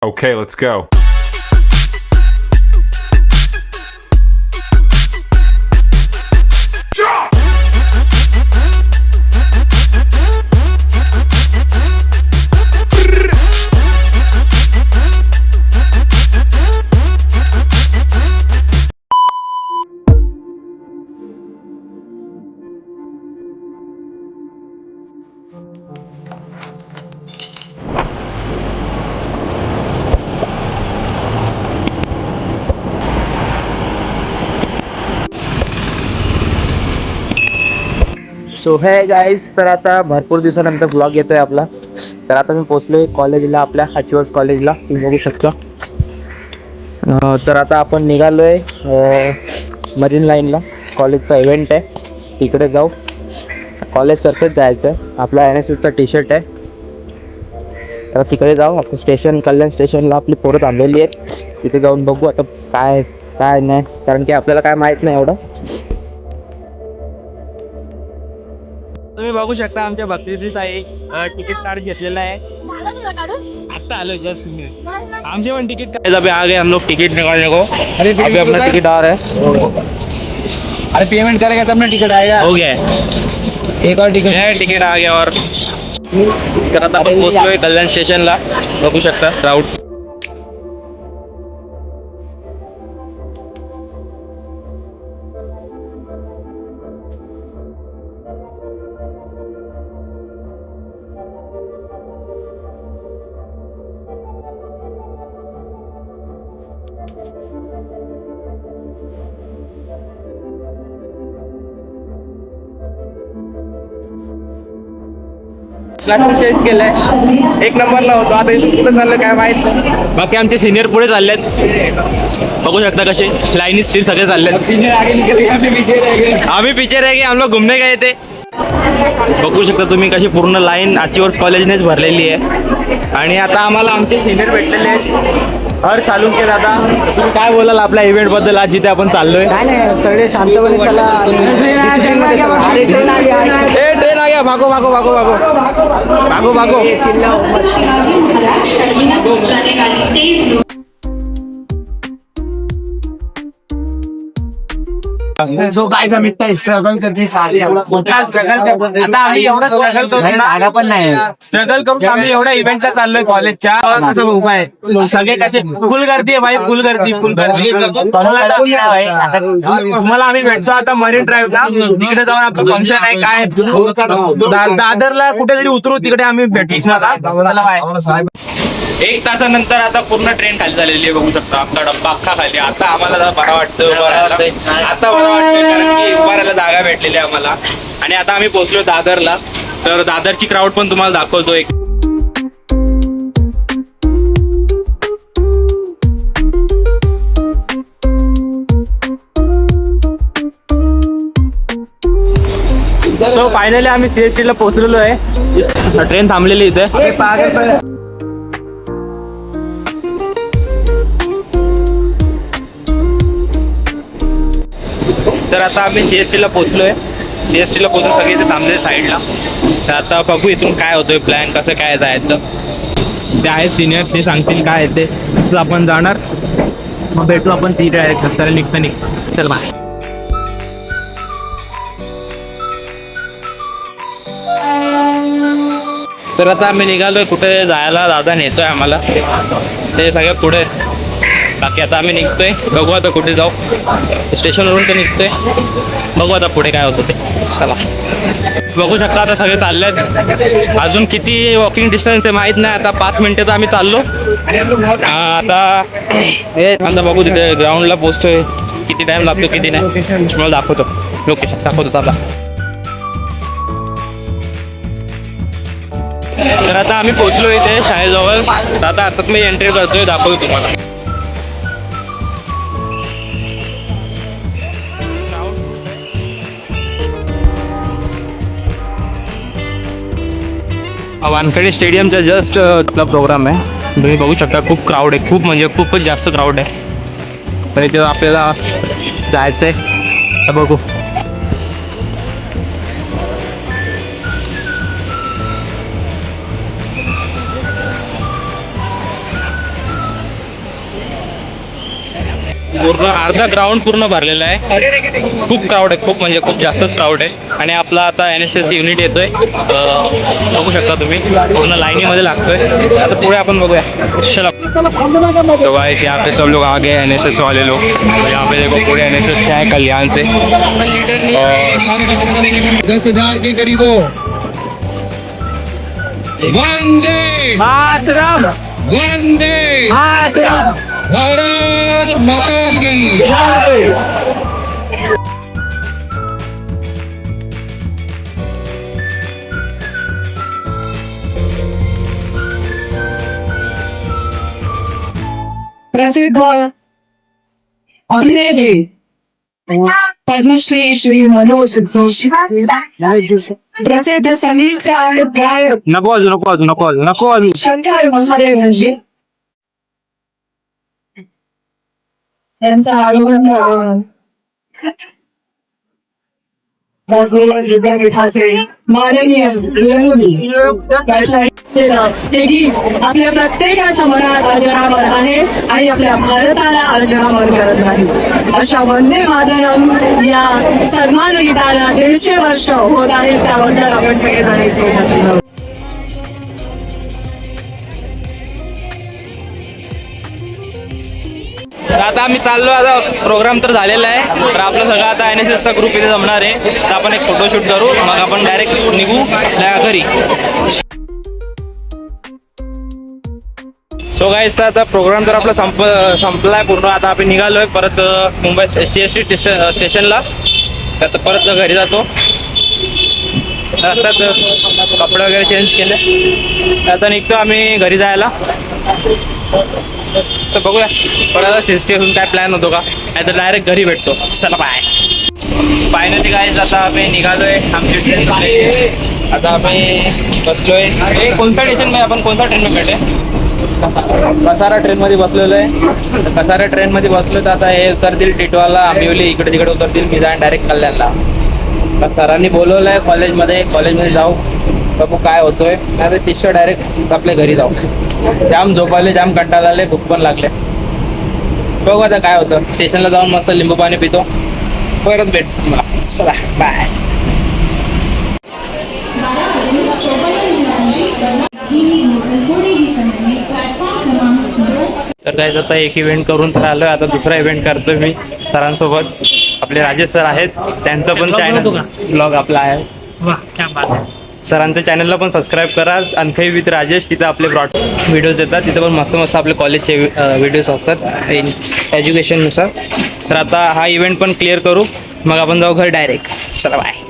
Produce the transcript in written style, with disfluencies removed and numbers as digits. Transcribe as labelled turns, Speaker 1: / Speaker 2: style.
Speaker 1: Okay, let's go.
Speaker 2: So हे guys, तर आता भरपूर दिवसानंतर ब्लॉग येतोय आपला. तर आता मी पोचलोय कॉलेजला, आपल्या हाचीवर्स कॉलेजला, तुम्ही बघू शकता. तर आता आपण निघालोय मरीन लाईनला. कॉलेजचा इव्हेंट आहे, तिकडे जाऊ. कॉलेज तर्फेच जायचं आहे. आपला NSSचा टी शर्ट आहे. तर तिकडे जाऊ. आपण स्टेशन, कल्याण स्टेशनला आपली पोरं थांबलेली आहेत. तिथे जाऊन बघू आता काय काय नाही, कारण की आपल्याला काय माहीत नाही एवढं. तुम्ही बघू शकता आमच्या भक्तीची साई तिकीट कार्ड घेतलेला आहे. आता आलो जस्ट मी. आमचे पण तिकीट कार्ड अभी आ गए हम लोग टिकट निकालने को. अभी अपना टिकट आ रहा है.
Speaker 3: अरे पेमेंट करेगा तब ना टिकट आएगा.
Speaker 2: हो गया है.
Speaker 3: एक और टिकट
Speaker 2: टिकट आ गया. और तर आता आपण पोहोचलोय कल्याण स्टेशनला. बघू शकता क्राऊड. प्लॅटफॉर्म चेंज केलंय. एक नंबरला होतो, आता इथून कुठं चाललं काय माहित नाही. बाकी आमचे सिनियर पुढे चाललेत. बघू शकता कसे लाईनीत सीट सगळे चाललेत. आम्ही पीछे रह गए, हम लोग घूमने गए थे. बघू शकता तुम्ही कशी पूर्ण लाईन हाचीवर्स कॉलेजनेच भरलेली आहे. आणि आता आम्हाला आमचे सिनियर भेटलेले आहेत. हर चालून के दादा, तुम्ही काय बोलाल आपल्या इव्हेंट बद्दल आज जिथे आपण चाललोय?
Speaker 3: काय नाही, सगळे शांतपणे चला.
Speaker 2: ट्रेन आ गया. भागो भागो भागो भागो भागो भागो.
Speaker 3: सो काय का मित्र स्ट्रगल करते सारे आता आम्ही एवढा स्ट्रगल करून पण नाही
Speaker 2: स्ट्रगल करून आम्ही एवढ्या इव्हेंटला चाललोय कॉलेजच्या. कसं उपाय सगळे कसे फुल गर्दी आहे भाई, फुल गर्दी, फुल गर्दी. तुम्हाला आम्ही भेटतो आता मरीन ड्राईव्हला. तिकडे जाऊन आपलं फंक्शन आहे. काय दादरला कुठेतरी उतरू, तिकडे आम्ही भेटू. एक तासानंतर आता पूर्ण ट्रेन खाली झालेली आहे. बघू शकता आपला डब्बा अख्खा खाली. आता आम्हाला बरं वाटतं आता बरं वाटतं, कारण की उभारायला जागा भेटलेली आहे आम्हाला. आणि आता आम्ही पोहोचलो दादरला. तर दादरची क्राऊड पण तुम्हाला दाखवतो एक. सो फायनली आम्ही CST ला पोहोचलेलो आहे. ट्रेन थांबलेली इथे. तर आता आम्ही CST ला पोहोचलोय. CST ला पोहोचून सगळे इथे थांबले साईडला. तर आता बघू इथून काय होतोय प्लॅन, कसं काय जायचं. ते आहेत सिनियर, ते सांगतील काय आहे ते. तसं आपण जाणार, मग भेटू आपण ती रस्त्याला निघता. चल बाय. तर आता आम्ही निघालोय कुठे जायला. दादा नेतोय आम्हाला, ते सगळ्या पुढे. बाकी आता आम्ही निघतोय. बघू आता कुठे जाऊ. स्टेशनवरून तर निघतोय, बघू आता पुढे काय होतं ते. चला. बघू शकता आता सगळे चाललेत. अजून किती वॉकिंग डिस्टन्स आहे माहीत नाही. आता 5 मिनिटं तर आम्ही चाललो. आता बघू तिथे ग्राउंडला पोहोचतोय. किती टाइम लागतो किती नाही मला दाखवतो. लोकेशन दाखवतो आता. तर आता आम्ही पोहोचलो इथे शाळेजवळ. आता मी एंट्री करतोय, दाखवतो तुम्हाला. वानखेडे स्टेडियमचा जस्ट आपला प्रोग्राम आहे. तुम्ही बघू शकता खूप क्राऊड आहे, खूप म्हणजे खूपच जास्त क्राऊड आहे. तर इथे आपल्याला जायचं आहे. बघू. पूर्ण अर्धा ग्राउंड पूर्ण भरलेला आहे. खूप क्राऊड आहे, खूप म्हणजे खूप जास्तच क्राऊड आहे. आणि आपला आता NSS युनिट येतोय, बघू शकता तुम्ही पूर्ण लाईनीमध्ये लागतोय. आता पुढे आपण बघूया. चला तो गाइस यहाँ पे सब लोग आ गए NSS वाले लोग. और यहाँ पे देखो पूरे NSS के हैं कल्याण से.
Speaker 3: 10,000 के करीब हो. वंदे मातरम, वंदे मातरम, भारत माता की जय. प्रसिद्ध अभिनेते पद्मश्री श्री मनोज जोशी, प्रसिद्ध संगीतकार गायक
Speaker 2: नको
Speaker 3: शंकर महादेवजी यांचा आगमन विद्यापीठाचे माननीय हे गीत आपल्या प्रत्येकाच्या मनात अजरामर आहे आणि आपल्या भारताला अजरामर करत नाही. अशा वंदे मातरम या सन्मान गीताला 150 वर्ष होत आहेत, त्याबद्दल आपण सगळेजण इथे एकत्र आहोत.
Speaker 2: तर आता आम्ही चाललो. आता प्रोग्राम तर झालेला आहे, तर आपलं सगळं आता NSSचा ग्रुप इथे जमणार आहे. तर आपण एक फोटोशूट करू, मग आपण डायरेक्ट निघू आपल्या घरी. सो गाईस, तर आता प्रोग्राम तर आपला संपलाय पूर्ण. आता आपण निघालोय परत मुंबई CST स्टेशनला. तर आता परत घरी जातो. रस्त्यात कपडे वगैरे चेंज केले, आता निघतो आम्ही घरी जायला. तर बघूया परत CST असून काय प्लॅन होतो का, नाही तर डायरेक्ट घरी भेटतो. चला बाय. फायनली गाईज आता आम्ही निघालोय आमची ट्रेन. आता आम्ही बसलोय. कोणत्या स्टेशनमध्ये आपण कोणत्या ट्रेनमध्ये भेटे? कसारा ट्रेनमध्ये बसलेलो आहे. तर कसारा ट्रेनमध्ये बसलो. तर आता हे उतरतील टिटवाला, आंबिवली, इकडे तिकडे उतरतील. मी जाईन डायरेक्ट कल्याणला. तर सरांनी बोलवलं आहे कॉलेजमध्ये जाऊ, बघू काय होतोय. नाही तर तिथं डायरेक्ट आपल्या घरी जाऊ. जाम झोपाले, जाम कंटाळा आले, भूक पण लागले. बघू आता काय होतं. स्टेशनला जाऊन मस्त लिंबू पाणी पितो, परत भेट मला. चला बाय. तर काय आता एक इव्हेंट करून तर आलोय, आता दुसरा इव्हेंट करतोय मी सरांसोबत. आपले राजेश सर आहेत, त्यांचं पण चॅनल ब्लॉग आपला आहे. सरांच्या चॅनलला पण सबस्क्राईब करा, अनखै विथ राजेश. तिथं आपले ब्रॉड व्हिडिओज येतात, तिथं पण मस्त मस्त आपले कॉलेजचे व्हिडिओज असतात एज्युकेशननुसार. तर आता हा इव्हेंट पण क्लिअर करू, मग आपण जाऊ घर डायरेक्ट. चला बाय.